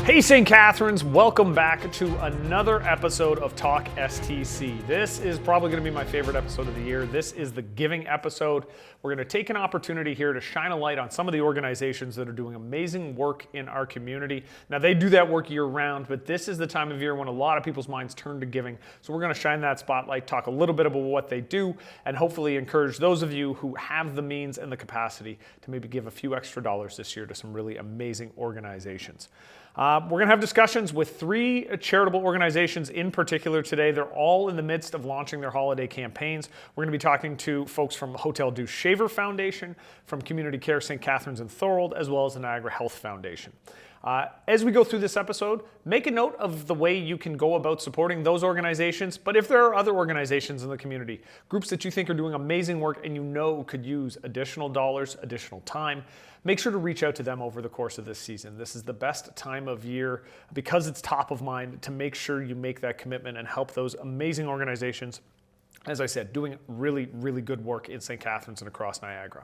Hey St. Catharines, welcome back to another episode of talkSTC. This is probably going to be my favorite episode of the year. This is the giving episode. We're going to take an opportunity here to shine a light on some of the organizations that are doing amazing work in our community. Now they do that work year round, but this is the time of year when a lot of people's minds turn to giving. So we're going to shine that spotlight, talk a little bit about what they do, and hopefully encourage those of you who have the means and the capacity to maybe give a few extra dollars this year to some really amazing organizations. We're going to have discussions with three charitable organizations in particular today. They're all in the midst of launching their holiday campaigns. We're going to be talking to folks from Hotel du Shaver Foundation, from Community Care St. Catharines and Thorold, as well as the Niagara Health Foundation. As we go through this episode, make a note of the way you can go about supporting those organizations. But if there are other organizations in the community, groups that you think are doing amazing work and you know could use additional dollars, additional time, make sure to reach out to them over the course of this season. This is the best time of year, because it's top of mind, to make sure you make that commitment and help those amazing organizations, as I said, doing really, really good work in St. Catharines and across Niagara.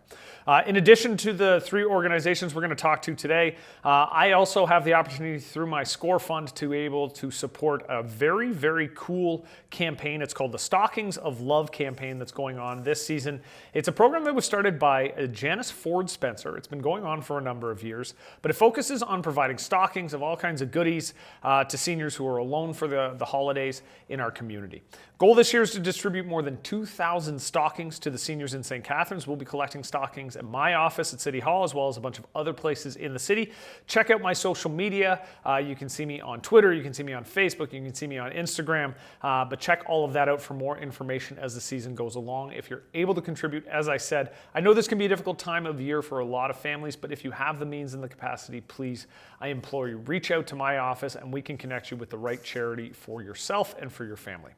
In addition to the three organizations we're going to talk to today, I also have the opportunity through my SCORE fund to be able to support a very, very cool campaign. It's called the Stockings of Love campaign that's going on this season. It's a program that was started by Janice Ford Spencer. It's been going on for a number of years, but it focuses on providing stockings of all kinds of goodies to seniors who are alone for the holidays in our community. Goal this year is to distribute more than 2,000 stockings to the seniors in St. Catharines. We'll be collecting stockings at my office at City Hall, as well as a bunch of other places in the city. Check out my social media. You can see me on Twitter, you can see me on Facebook, you can see me on Instagram, but check all of that out for more information as the season goes along. If you're able to contribute, as I said, I know this can be a difficult time of year for a lot of families, but if you have the means and the capacity, please, I implore you, reach out to my office and we can connect you with the right charity for yourself and for your family.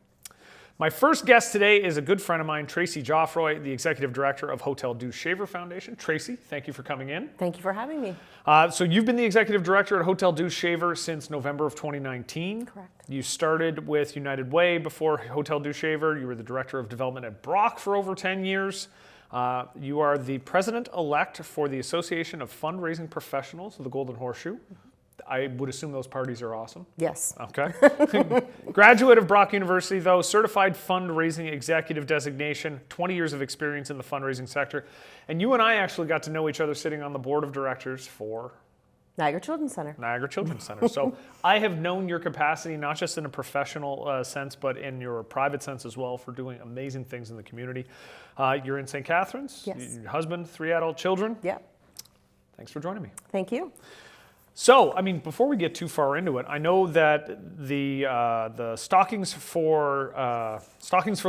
My first guest today is a good friend of mine, Tracy Geoffroy, the Executive Director of Hotel du Shaver Foundation. Tracy, thank you for coming in. Thank you for having me. So you've been the Executive Director at Hotel du Shaver since November of 2019. Correct. You started with United Way before Hotel du Shaver. You were the Director of Development at Brock for over 10 years. You are the President-elect for the Association of Fundraising Professionals of the Golden Horseshoe. I would assume those parties are awesome. Yes. Okay. Graduate of Brock University, though, certified fundraising executive designation, 20 years of experience in the fundraising sector. And you and I actually got to know each other sitting on the board of directors for Niagara Children's Center. Niagara Children's Center. So I have known your capacity, not just in a professional sense, but in your private sense as well, for doing amazing things in the community. You're in St. Catharines. Yes. Your husband, 3 adult children. Yeah. Thanks for joining me. Thank you. So, I mean, before we get too far into it, I know that the Stockings for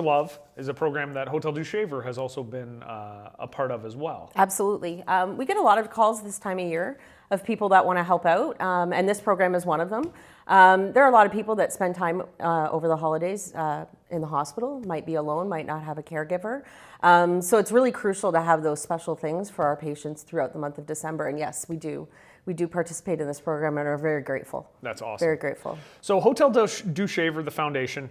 Love is a program that Hotel du Shaver has also been a part of as well. Absolutely. We get a lot of calls this time of year of people that want to help out, and this program is one of them. There are a lot of people that spend time over the holidays in the hospital, might be alone, might not have a caregiver. So it's really crucial to have those special things for our patients throughout the month of December, and yes, we do. We do participate in this program and are very grateful. That's awesome. Very grateful. So Hotel du Shaver, the foundation,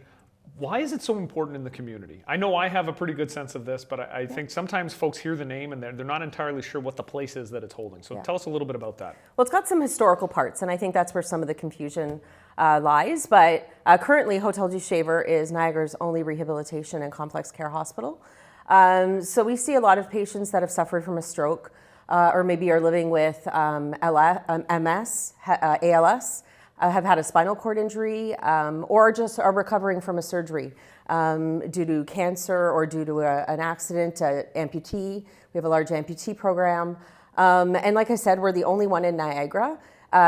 why is it so important in the community? I know I have a pretty good sense of this, but I think sometimes folks hear the name and they're not entirely sure what the place is that it's holding. So tell us a little bit about that. Well, it's got some historical parts, and I think that's where some of the confusion lies. But currently, Hotel du Shaver is Niagara's only rehabilitation and complex care hospital. So we see a lot of patients that have suffered from a stroke, or maybe are living with MS, ALS, have had a spinal cord injury, or just are recovering from a surgery due to cancer or due to an accident, amputee. We have a large amputee program. And like I said, we're the only one in Niagara.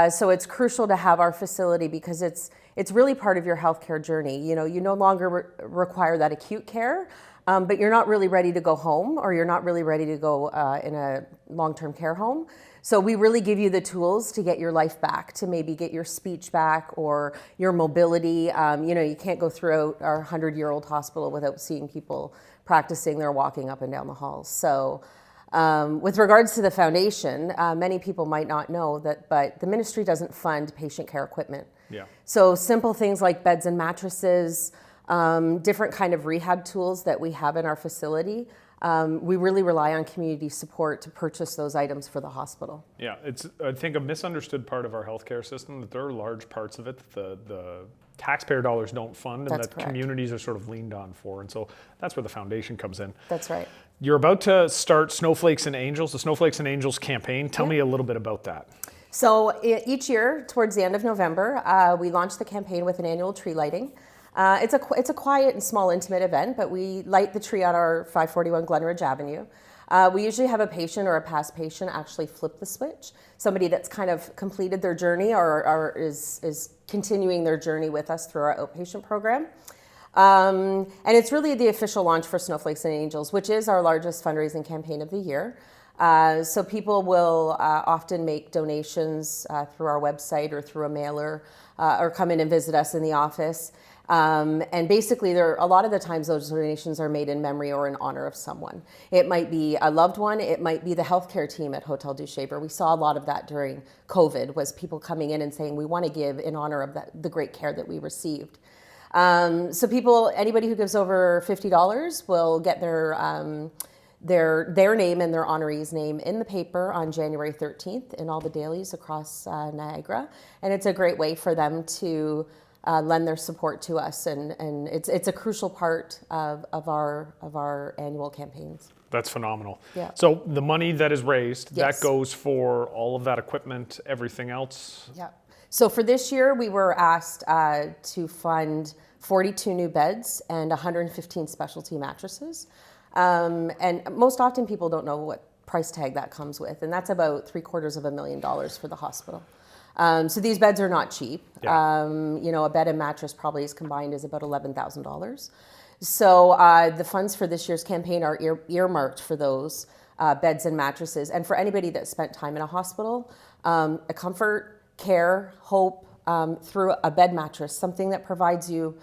So it's crucial to have our facility because it's really part of your healthcare journey. You know, you no longer require that acute care, but you're not really ready to go home, or you're not really ready to go in a long-term care home. So we really give you the tools to get your life back, to maybe get your speech back or your mobility. You know, you can't go throughout our 100-year-old hospital without seeing people practicing their walking up and down the halls. So with regards to the foundation, many people might not know that, but the ministry doesn't fund patient care equipment. Yeah. So simple things like beds and mattresses, different kind of rehab tools that we have in our facility we really rely on community support to purchase those items for the hospital. Yeah, it's, I think, a misunderstood part of our healthcare system that there are large parts of it that the taxpayer dollars don't fund and That's that correct. communities are sort of leaned on for. And so that's where the foundation comes in. That's right. You're about to start Snowflakes and Angels, the Snowflakes and Angels campaign. Tell me a little bit about that. So each year, towards the end of November, we launch the campaign with an annual tree lighting. It's a quiet and small, intimate event, but we light the tree on our 541 Glenridge Avenue. We usually have a patient or a past patient actually flip the switch, somebody that's kind of completed their journey or is continuing their journey with us through our outpatient program. And it's really the official launch for Snowflakes and Angels, which is our largest fundraising campaign of the year. So people will often make donations through our website or through a mailer or come in and visit us in the office. And basically, a lot of the times those donations are made in memory or in honor of someone. It might be a loved one. It might be the healthcare team at Hotel du Shaver. We saw a lot of that during COVID, was people coming in and saying, we want to give in honor of the great care that we received. So anybody who gives over $50 will get their name and their honoree's name in the paper on January 13th in all the dailies across Niagara. And it's a great way for them to lend their support to us, and it's a crucial part of our annual campaigns. That's phenomenal. Yeah. So the money that is raised, Yes. that goes for all of that equipment, everything else? Yeah. So for this year, we were asked to fund 42 new beds and 115 specialty mattresses. And most often people don't know what price tag that comes with, and that's about $750,000 for the hospital. So these beds are not cheap. Yeah. A bed and mattress probably is combined is about $11,000. So the funds for this year's campaign are earmarked for those beds and mattresses. And for anybody that spent time in a hospital, a comfort, care, hope through a bed mattress, something that provides you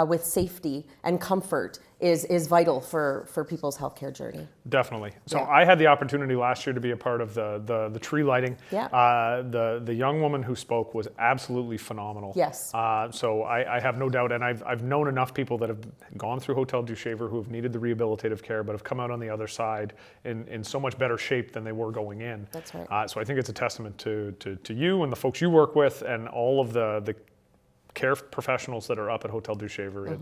with safety and comfort is vital for people's healthcare journey. Definitely. So Yeah. I had the opportunity last year to be a part of the tree lighting. Yeah. The young woman who spoke was absolutely phenomenal. Yes. So I have no doubt, and I've known enough people that have gone through Hotel du Shaver who have needed the rehabilitative care, but have come out on the other side in so much better shape than they were going in. That's right. So I think it's a testament to you and the folks you work with and all of the care professionals that are up at Hotel du Shaver.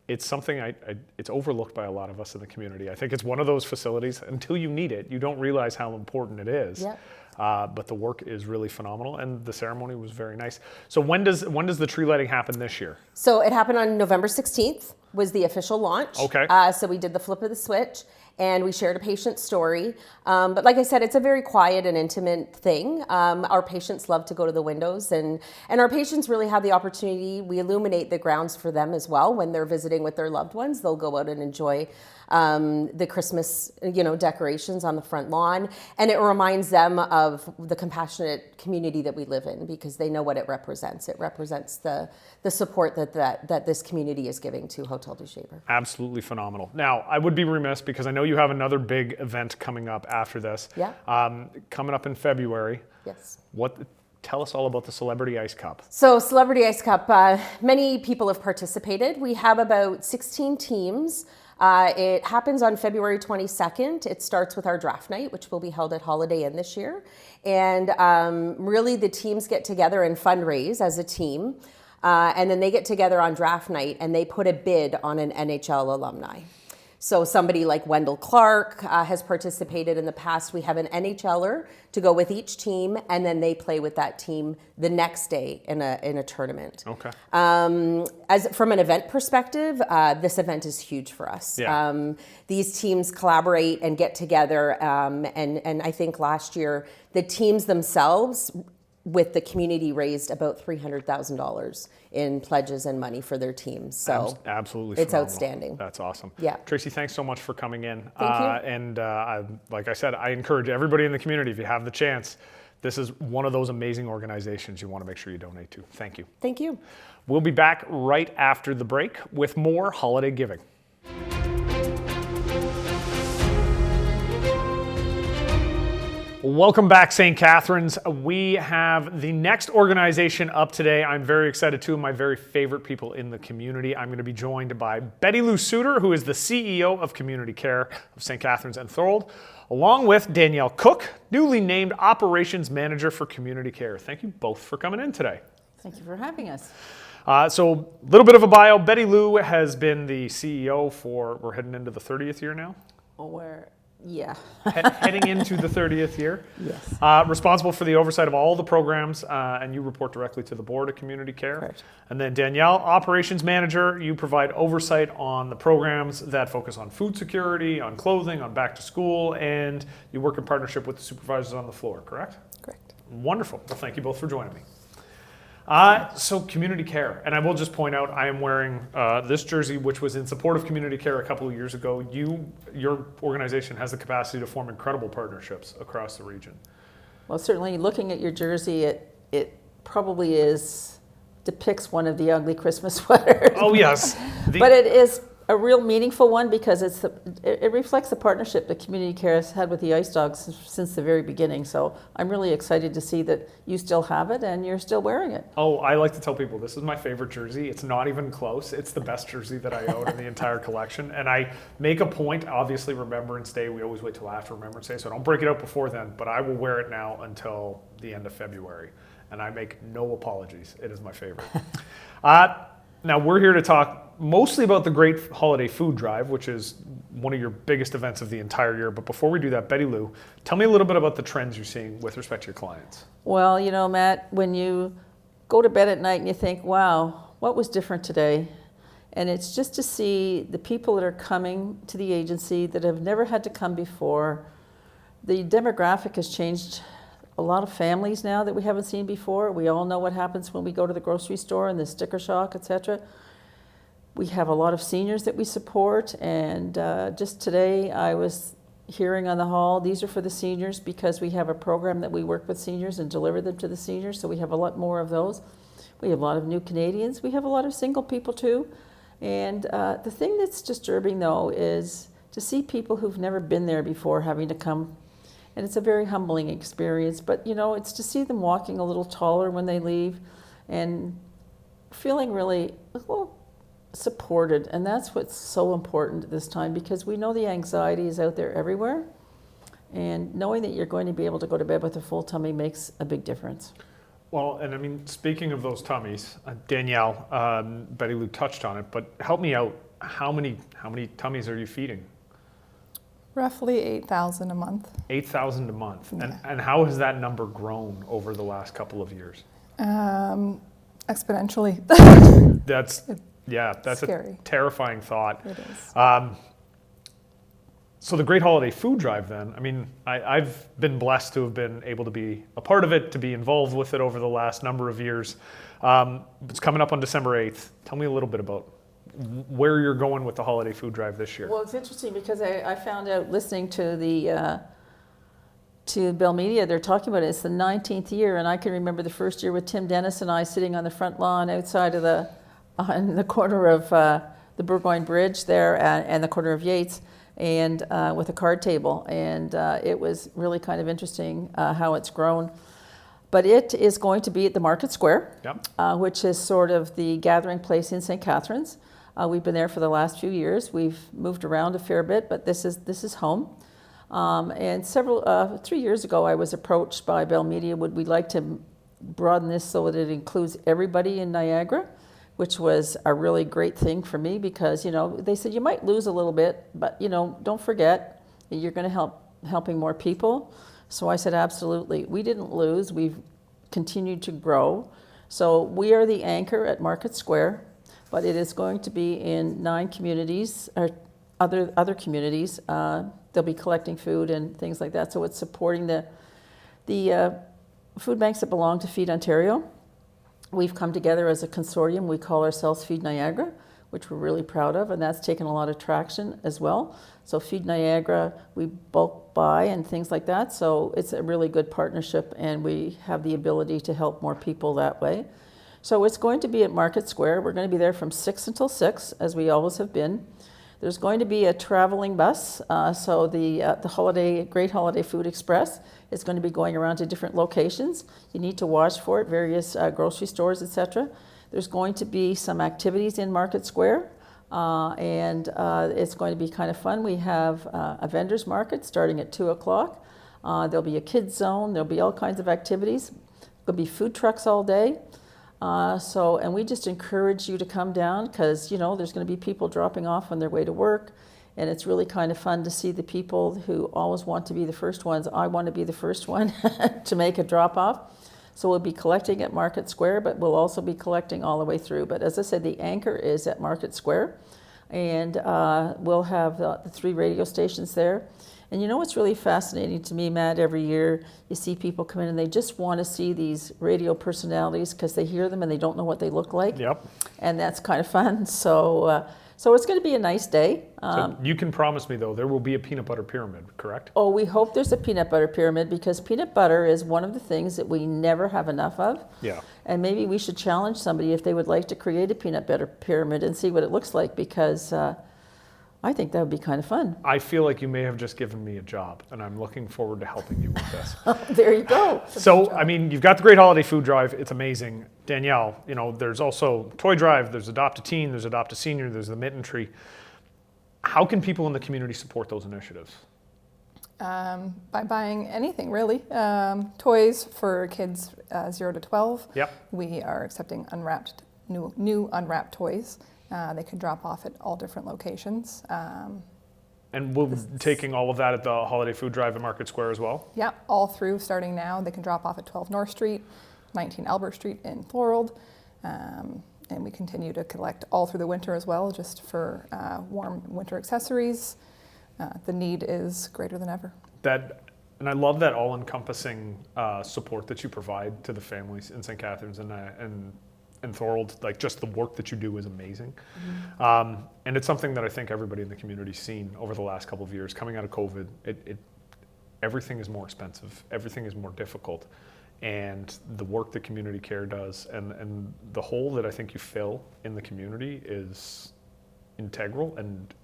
It's something it's overlooked by a lot of us in the community. I think it's one of those facilities, until you need it, you don't realize how important it is. Yeah. But the work is really phenomenal, and the ceremony was very nice. So when does the tree lighting happen this year? So it happened on November 16th was the official launch. Okay. So we did the flip of the switch, and we shared a patient story. But like I said, it's a very quiet and intimate thing. Our patients love to go to the windows, and our patients really have the opportunity. We illuminate the grounds for them as well when they're visiting with their loved ones. They'll go out and enjoy the Christmas, decorations on the front lawn, and it reminds them of the compassionate community that we live in, because they know what it represents. It represents the support that this community is giving to Hotel du Shaver. Absolutely phenomenal. Now, I would be remiss, because I know you have another big event coming up after this. Yeah. Coming up in February. Yes. Tell us all about the Celebrity Ice Cup. So Celebrity Ice Cup, many people have participated. We have about 16 teams. It happens on February 22nd. It starts with our draft night, which will be held at Holiday Inn this year. And really the teams get together and fundraise as a team. And then they get together on draft night and they put a bid on an NHL alumni. So somebody like Wendell Clark has participated in the past. We have an NHLer to go with each team, and then they play with that team the next day in a tournament. Okay. As from an event perspective, this event is huge for us. Yeah. These teams collaborate and get together, and I think last year the teams themselves with the community raised about $300,000 in pledges and money for their teams. So absolutely it's phenomenal. Outstanding. That's awesome. Yeah. Tracy, thanks so much for coming in. Thank you. And like I said, I encourage everybody in the community, if you have the chance, this is one of those amazing organizations you want to make sure you donate to. Thank you. Thank you. We'll be back right after the break with more holiday giving. Welcome back, St. Catharines. We have the next organization up today. I'm very excited. Two of my very favorite people in the community. I'm going to be joined by Betty Lou Suter, who is the CEO of Community Care of St. Catharines and Thorold, along with Danielle Cook, newly named Operations Manager for Community Care. Thank you both for coming in today. Thank you for having us. So a little bit of a bio. Betty Lou has been the CEO for, we're heading into the 30th year now? Yeah. Heading into the 30th year. Yes. Responsible for the oversight of all the programs, and you report directly to the Board of Community Care. Correct. And then Danielle, Operations Manager, you provide oversight on the programs that focus on food security, on clothing, on back to school, and you work in partnership with the supervisors on the floor, correct? Correct. Wonderful. Well, thank you both for joining me. So Community Care, and I will just point out I am wearing this jersey, which was in support of Community Care a couple of years ago. Your organization has the capacity to form incredible partnerships across the region. Well, certainly looking at your jersey, it probably depicts one of the ugly Christmas sweaters. Oh yes. But it is a real meaningful one because it reflects the partnership that Community Care has had with the Ice Dogs since the very beginning. So I'm really excited to see that you still have it and you're still wearing it. Oh, I like to tell people this is my favorite jersey. It's not even close. It's the best jersey that I own in the entire collection. And I make a point, obviously Remembrance Day, we always wait till after Remembrance Day, so don't break it out before then, but I will wear it now until the end of February. And I make no apologies. It is my favorite. Now we're here to talk mostly about the Great Holiday Food Drive, which is one of your biggest events of the entire year. But before we do that, Betty Lou, tell me a little bit about the trends you're seeing with respect to your clients. Well, you know, Matt, when you go to bed at night and you think, wow, what was different today? And it's just to see the people that are coming to the agency that have never had to come before. The demographic has changed. A lot of families now that we haven't seen before. We all know what happens when we go to the grocery store and the sticker shock, etc. We have a lot of seniors that we support, and just today I was hearing on the hall, these are for the seniors because we have a program that we work with seniors and deliver them to the seniors, so we have a lot more of those. We have a lot of new Canadians. We have a lot of single people too. And the thing that's disturbing though is to see people who've never been there before having to come. And it's a very humbling experience, but you know, it's to see them walking a little taller when they leave and feeling really supported. And that's what's so important at this time because we know the anxiety is out there everywhere. And knowing that you're going to be able to go to bed with a full tummy makes a big difference. Well, and I mean, speaking of those tummies, Danielle, Betty Lou touched on it, but help me out. How many tummies are you feeding? Roughly 8,000 a month. 8,000 a month. Yeah. And how has that number grown over the last couple of years? Exponentially. That's scary. A terrifying thought. It is. So the Great Holiday Food Drive then, I mean, I've been blessed to have been able to be a part of it, to be involved with it over the last number of years. It's coming up on December 8th. Tell me a little bit about where you're going with the Holiday Food Drive this year. Well, it's interesting because I found out listening to the to Bell Media, they're talking about it. It's the 19th year, and I can remember the first year with Tim Dennis and I sitting on the front lawn outside of on the corner of the Burgoyne Bridge there and the corner of Yates, and with a card table, and it was really kind of interesting how it's grown. But it is going to be at the Market Square, Yep. Which is sort of the gathering place in St. Catharines. We've been there for the last few years. We've moved around a fair bit, but this is home. And 3 years ago, I was approached by Bell Media, would we like to broaden this so that it includes everybody in Niagara, which was a really great thing for me because, you know, they said you might lose a little bit, but, you know, don't forget you're going to helping more people. So I said, absolutely. We didn't lose. We've continued to grow. So we are the anchor at Market Square, but it is going to be in 9 communities, or other communities. They'll be collecting food and things like that. So it's supporting the food banks that belong to Feed Ontario. We've come together as a consortium. We call ourselves Feed Niagara, which we're really proud of, and that's taken a lot of traction as well. So Feed Niagara, we bulk buy and things like that. So it's a really good partnership, and we have the ability to help more people that way. So it's going to be at Market Square. We're going to be there from 6 until 6, as we always have been. There's going to be a traveling bus, so the Great Holiday Food Express is going to be going around to different locations. You need to watch for it, various grocery stores, etc. There's going to be some activities in Market Square, and it's going to be kind of fun. We have a vendor's market starting at 2 o'clock. There'll be a kids zone. There'll be all kinds of activities. There'll be food trucks all day. And we just encourage you to come down because, you know, there's going to be people dropping off on their way to work. And it's really kind of fun to see the people who always want to be the first ones. I want to be the first one to make a drop off. So we'll be collecting at Market Square, but we'll also be collecting all the way through. But as I said, the anchor is at Market Square. And we'll have the 3 radio stations there. And you know what's really fascinating to me, Matt, every year you see people come in and they just want to see these radio personalities because they hear them and they don't know what they look like. Yep. And that's kind of fun. So it's going to be a nice day. So you can promise me, though, there will be a peanut butter pyramid, correct? Oh, we hope there's a peanut butter pyramid because peanut butter is one of the things that we never have enough of. Yeah. And maybe we should challenge somebody if they would like to create a peanut butter pyramid and see what it looks like because I think that would be kind of fun. I feel like you may have just given me a job, and I'm looking forward to helping you with this. There you go. So, I mean, you've got the Great Holiday Food Drive. It's amazing. Danielle, you know, there's also Toy Drive, there's Adopt a Teen, there's Adopt a Senior, there's the Mitten Tree. How can people in the community support those initiatives? By buying anything, really. Toys for kids 0 to 12. Yep. We are accepting new unwrapped toys. They can drop off at all different locations. And we'll be taking all of that at the Holiday Food Drive at Market Square as well? Yeah, all through starting now. They can drop off at 12 North Street, 19 Albert Street in Thorold. And we continue to collect all through the winter as well, just for warm winter accessories. The need is greater than ever. And I love that all-encompassing support that you provide to the families in St. Catharines and Thorold. Like, just the work that you do is amazing. Mm-hmm. And it's something that I think everybody in the community's seen over the last couple of years. Coming out of COVID, everything is more expensive, everything is more difficult. And the work that Community Care does and the hole that I think you fill in the community is integral, and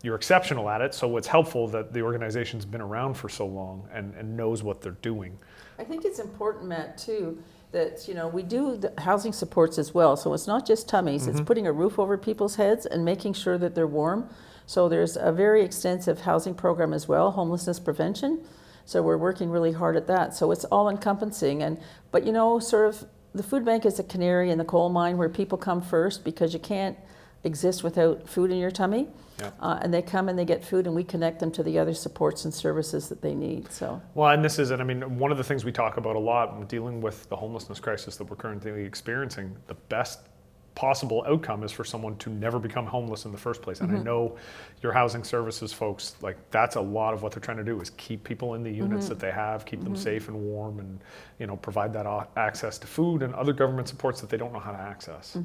you're exceptional at it, so it's helpful that the organization's been around for so long and knows what they're doing. I think it's important, Matt, too, that, you know, we do the housing supports as well. So it's not just tummies, it's putting a roof over people's heads and making sure that they're warm. So there's a very extensive housing program as well, homelessness prevention. So we're working really hard at that. So it's all encompassing. But you know, sort of the food bank is a canary in the coal mine where people come first because you can't exist without food in your tummy. Yeah. And they come and they get food and we connect them to the other supports and services that they need. So. Well, and I mean, one of the things we talk about a lot when dealing with the homelessness crisis that we're currently experiencing, the best possible outcome is for someone to never become homeless in the first place. And I know your housing services folks, like, that's a lot of what they're trying to do is keep people in the units that they have, keep them safe and warm, and, you know, provide that access to food and other government supports that they don't know how to access.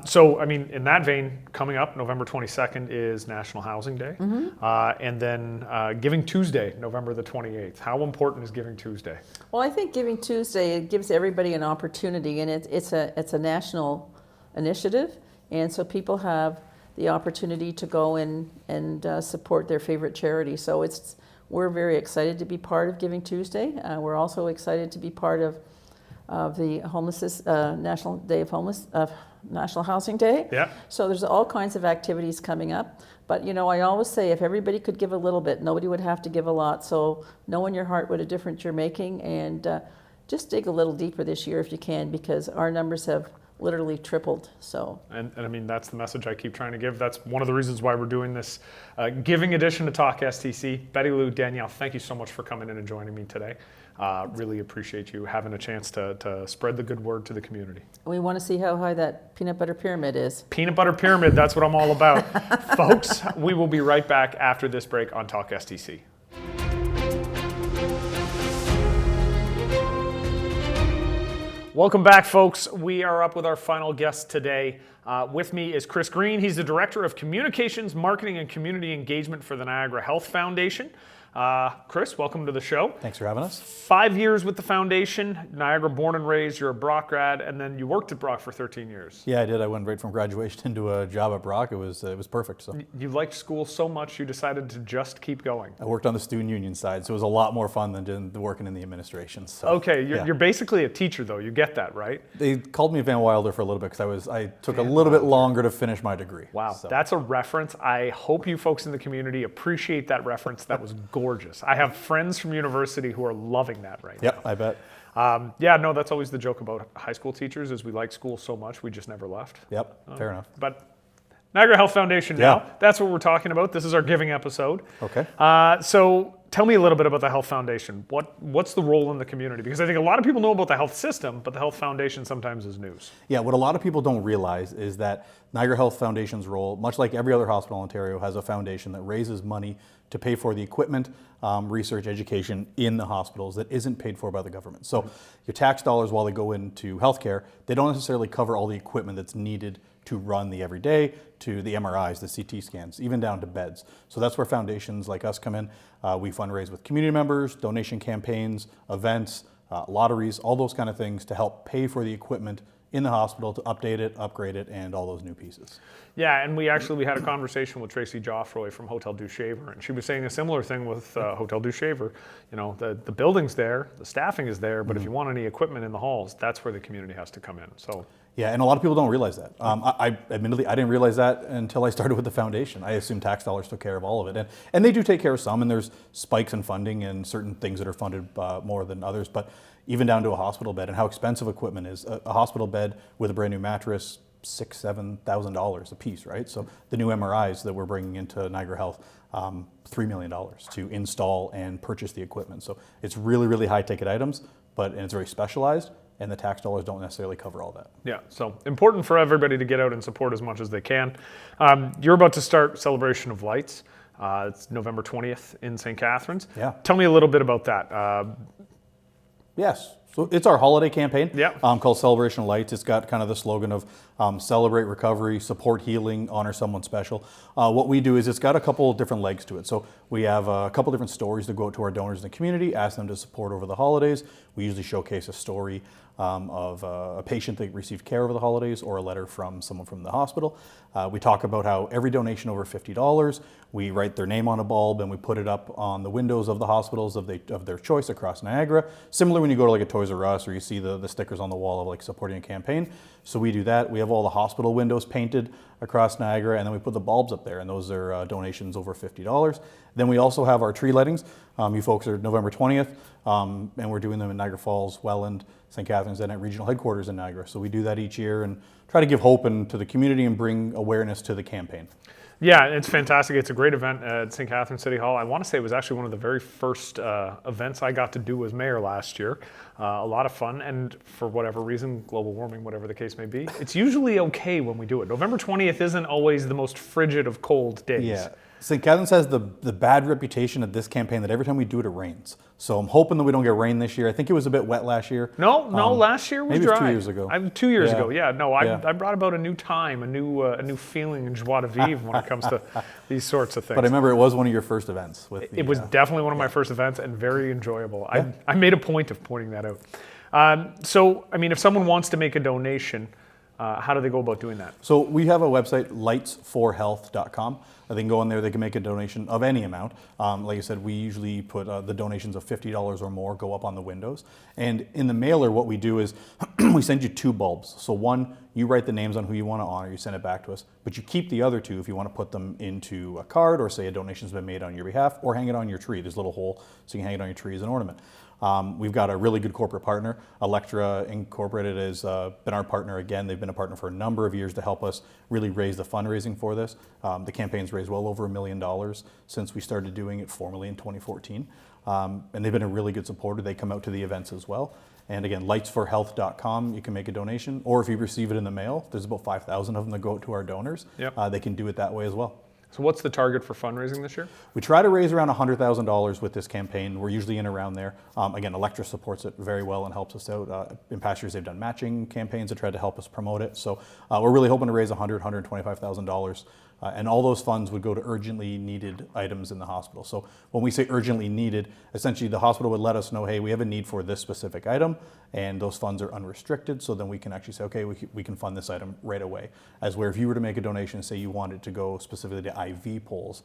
So, I mean, in that vein, coming up, November 22nd is National Housing Day. And then Giving Tuesday, November the 28th. How important is Giving Tuesday? Well, I think Giving Tuesday, it gives everybody an opportunity, and it's a national initiative. And so people have the opportunity to go in and support their favorite charity. So we're very excited to be part of Giving Tuesday. We're also excited to be part of the homelessness National Day of National Housing Day. Yeah. So there's all kinds of activities coming up. But, you know, I always say if everybody could give a little bit, nobody would have to give a lot. So know in your heart what a difference you're making, and just dig a little deeper this year if you can, because our numbers have literally tripled. So. And I mean, that's the message I keep trying to give. That's one of the reasons why we're doing this giving edition to Talk STC. Betty Lou, Danielle, thank you so much for coming in and joining me today. Really appreciate you having a chance to spread the good word to the community. We want to see how high that peanut butter pyramid is. Peanut butter pyramid, that's what I'm all about. Folks, we will be right back after this break on Talk STC. Welcome back, folks. We are up with our final guest today. With me is Chris Green. He's the Director of Communications, Marketing, and Community Engagement for the Niagara Health Foundation. Chris, welcome to the show. Thanks for having us. 5 years with the foundation, Niagara born and raised, you're a Brock grad, and then you worked at Brock for 13 years. Yeah, I did. I went right from graduation into a job at Brock. It was perfect. So You liked school so much you decided to just keep going. I worked on the student union side, so it was a lot more fun than working in the administration. So, Okay, yeah. you're basically a teacher though, you get that, right? They called me Van Wilder for a little bit because I took a little bit longer to finish my degree. Wow, So, that's a reference. I hope you folks in the community appreciate that reference. That was gorgeous. I have friends from university who are loving that right Yep, I bet. now. Yeah, no, that's always the joke about high school teachers is we like school so much we just never left. Yep, fair enough. But Niagara Health Foundation now, Yeah. that's what we're talking about. This is our giving episode. Okay. So tell me a little bit about the Health Foundation. What's the role in the community? Because I think a lot of people know about the health system, but the Health Foundation sometimes is news. Yeah, what a lot of people don't realize is that Niagara Health Foundation's role, much like every other hospital in Ontario, has a foundation that raises money to pay for the equipment, research, education in the hospitals that isn't paid for by the government. So your tax dollars, while they go into healthcare, they don't necessarily cover all the equipment that's needed to run the everyday, to the MRIs, the CT scans, even down to beds. So that's where foundations like us come in. We fundraise with community members, donation campaigns, events, lotteries, all those kind of things to help pay for the equipment in the hospital to update it, upgrade it, and all those new pieces. Yeah, and we had a conversation with Tracy Joffroy from Hotel du Shaver, and she was saying a similar thing with Hotel du Shaver. You know, the building's there, the staffing is there, but if you want any equipment in the halls, that's where the community has to come in. So. Yeah, and a lot of people don't realize that. I admittedly, I didn't realize that until I started with the foundation. I assumed tax dollars took care of all of it. And they do take care of some, and there's spikes in funding and certain things that are funded more than others. But even down to a hospital bed and how expensive equipment is. A hospital bed with a brand new mattress, $6,000-7,000 a piece, right? So the new MRIs that we're bringing into Niagara Health, $3 million to install and purchase the equipment. So it's really, really high ticket items, and it's very specialized. And the tax dollars don't necessarily cover all that. Yeah, so important for everybody to get out and support as much as they can. You're about to start Celebration of Lights. It's November 20th in St. Catharines. Yeah. Tell me a little bit about that. Yes. So it's our holiday campaign Yeah. called Celebration of Lights. It's got kind of the slogan of celebrate recovery, support healing, honor someone special. What we do is it's got a couple of different legs to it. So we have a couple different stories that go out to our donors in the community, ask them to support over the holidays. We usually showcase a story of a patient that received care over the holidays or a letter from someone from the hospital. We talk about how every donation over $50, we write their name on a bulb and we put it up on the windows of the hospitals of their choice across Niagara. Similar when you go to like a Toys R Us or you see the stickers on the wall of like supporting a campaign. So we do that. We have all the hospital windows painted across Niagara, and then we put the bulbs up there, and those are donations over $50. Then we also have our tree lightings. You folks are November 20th, and we're doing them in Niagara Falls, Welland, St. Catharines, and at regional headquarters in Niagara. So we do that each year and try to give hope to the community and bring awareness to the campaign. Yeah, it's fantastic. It's a great event at St. Catharines City Hall. I want to say it was actually one of the very first events I got to do as mayor last year. A lot of fun, and for whatever reason, global warming, whatever the case may be, it's usually okay when we do it. November 20th isn't always the most frigid of cold days. Yeah. St. Catharines has the bad reputation at this campaign that every time we do it, it rains. So I'm hoping that we don't get rain this year. I think it was a bit wet last year. No, last year was maybe dry. Maybe 2 years ago. 2 years Yeah. ago, yeah. No, Yeah. I brought about a new time, a new feeling and joie de vivre when it comes to these sorts of things. But I remember it was one of your first events. It was definitely one of my first events and very enjoyable. Yeah. I made a point of pointing that out. So, I mean, if someone wants to make a donation, how do they go about doing that? So we have a website, lights4health.com. They can go in there, they can make a donation of any amount. Like I said, we usually put the donations of $50 or more go up on the windows. And in the mailer, what we do is we send you 2 bulbs. So one, you write the names on who you want to honor, you send it back to us, but you keep the other 2 if you want to put them into a card or say a donation's been made on your behalf, or hang it on your tree. There's a little hole so you can hang it on your tree as an ornament. We've got a really good corporate partner. Electra Incorporated has been our partner again. They've been a partner for a number of years to help us really raise the fundraising for this. The campaign's raised well over $1 million since we started doing it formally in 2014. And they've been a really good supporter. They come out to the events as well. And again, lights4health.com, you can make a donation. Or if you receive it in the mail, there's about 5,000 of them that go out to our donors. Yep. They can do it that way as well. So what's the target for fundraising this year? We try to raise around $100,000 with this campaign. We're usually in around there. Again, Electra supports it very well and helps us out. In past years, they've done matching campaigns to try to help us promote it. So we're really hoping to raise $125,000 and all those funds would go to urgently needed items in the hospital. So when we say urgently needed, essentially the hospital would let us know, hey, we have a need for this specific item, and those funds are unrestricted, so then we can actually say, okay, we can fund this item right away. As where if you were to make a donation, say you wanted to go specifically to IV poles,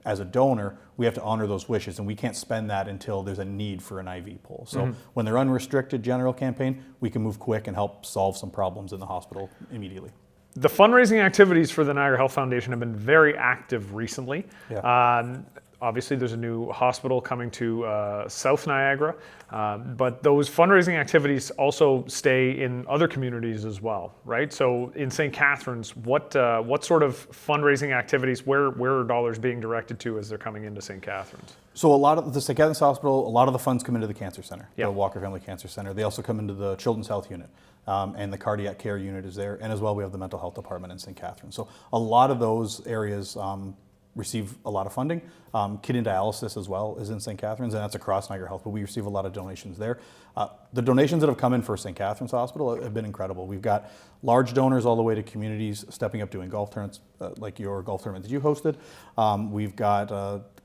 as a donor, we have to honor those wishes, and we can't spend that until there's a need for an IV pole. So when they're unrestricted general campaign, we can move quick and help solve some problems in the hospital immediately. The fundraising activities for the Niagara Health Foundation have been very active recently. Yeah. Obviously, there's a new hospital coming to South Niagara, but those fundraising activities also stay in other communities as well, right? So in St. Catharines, what sort of fundraising activities, where are dollars being directed to as they're coming into St. Catharines? So a lot of the St. Catharines Hospital, a lot of the funds come into the Cancer Center, Yeah. the Walker Family Cancer Center. They also come into the Children's Health Unit, and the Cardiac Care Unit is there, and as well we have the Mental Health Department in St. Catharines. So a lot of those areas receive a lot of funding. Kidney dialysis as well is in St. Catharines, and that's across Niagara Health, but we receive a lot of donations there. The donations that have come in for St. Catharines Hospital have been incredible. We've got large donors all the way to communities stepping up doing golf tournaments, like your golf tournament that you hosted. We've got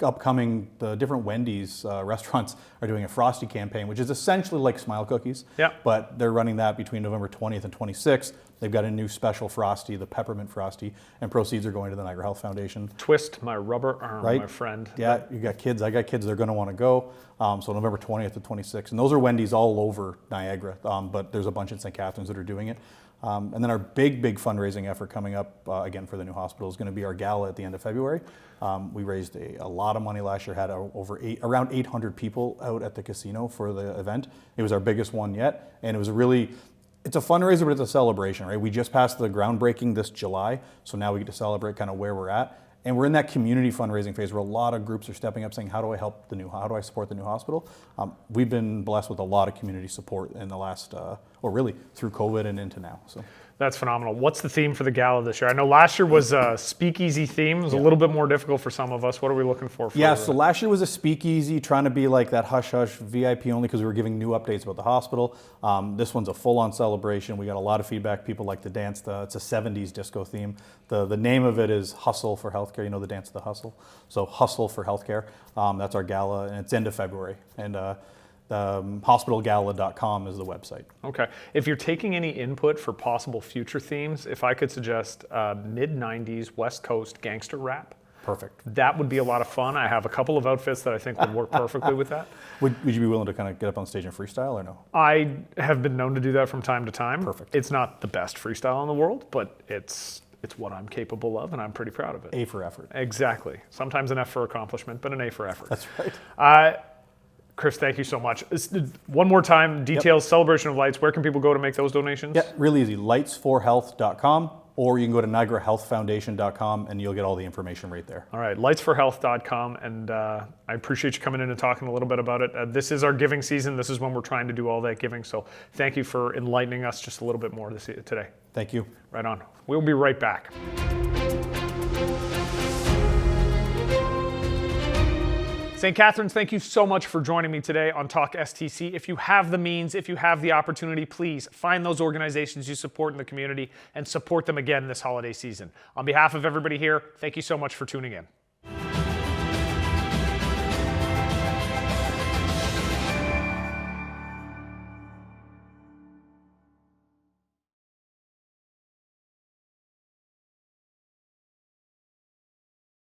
upcoming, the different Wendy's restaurants are doing a Frosty campaign, which is essentially like Smile Cookies, Yeah. but they're running that between November 20th and 26th. They've got a new special Frosty, the Peppermint Frosty, and proceeds are going to the Niagara Health Foundation. Twist my rubber arm, Right. my friend. Yeah, you got kids. I got kids that are going to want to go. So November 20th to 26th. And those are Wendy's all over Niagara, but there's a bunch in St. Catharines that are doing it. And then our big fundraising effort coming up, again, for the new hospital is going to be our gala at the end of February. We raised a lot of money last year, had around 800 people out at the casino for the event. It was our biggest one yet. And it was it's a fundraiser, but it's a celebration, right? We just passed the groundbreaking this July, so now we get to celebrate kind of where we're at. And we're in that community fundraising phase where a lot of groups are stepping up saying, how do I support the new hospital? We've been blessed with a lot of community support in the last, or really through COVID and into now. So. That's phenomenal. What's the theme for the gala this year? I know last year was a speakeasy theme. It was a little bit more difficult for some of us. What are we looking for? Yeah, so last year was a speakeasy, trying to be like that hush-hush VIP only because we were giving new updates about the hospital. This one's a full-on celebration. We got a lot of feedback. People like to dance. It's a 70s disco theme. The name of it is Hustle for Healthcare. You know the dance of the hustle? So Hustle for Healthcare. That's our gala, and it's end of February. And hospitalgala.com is the website. Okay. If you're taking any input for possible future themes, if I could suggest mid-90s West Coast gangster rap. Perfect. That would be a lot of fun. I have a couple of outfits that I think would work perfectly with that. Would you be willing to kind of get up on stage and freestyle or no? I have been known to do that from time to time. Perfect. It's not the best freestyle in the world, but it's what I'm capable of, and I'm pretty proud of it. A for effort. Exactly. Sometimes an F for accomplishment, but an A for effort. That's right. Chris, thank you so much. One more time, details, Celebration of Lights, where can people go to make those donations? Yeah, really easy. Lightsforhealth.com, or you can go to NiagaraHealthFoundation.com and you'll get all the information right there. All right, lightsforhealth.com, and I appreciate you coming in and talking a little bit about it. This is our giving season. This is when we're trying to do all that giving, so thank you for enlightening us just a little bit more today. Thank you. Right on. We'll be right back. St. Catharines, thank you so much for joining me today on talkSTC. If you have the means, if you have the opportunity, please find those organizations you support in the community and support them again this holiday season. On behalf of everybody here, thank you so much for tuning in.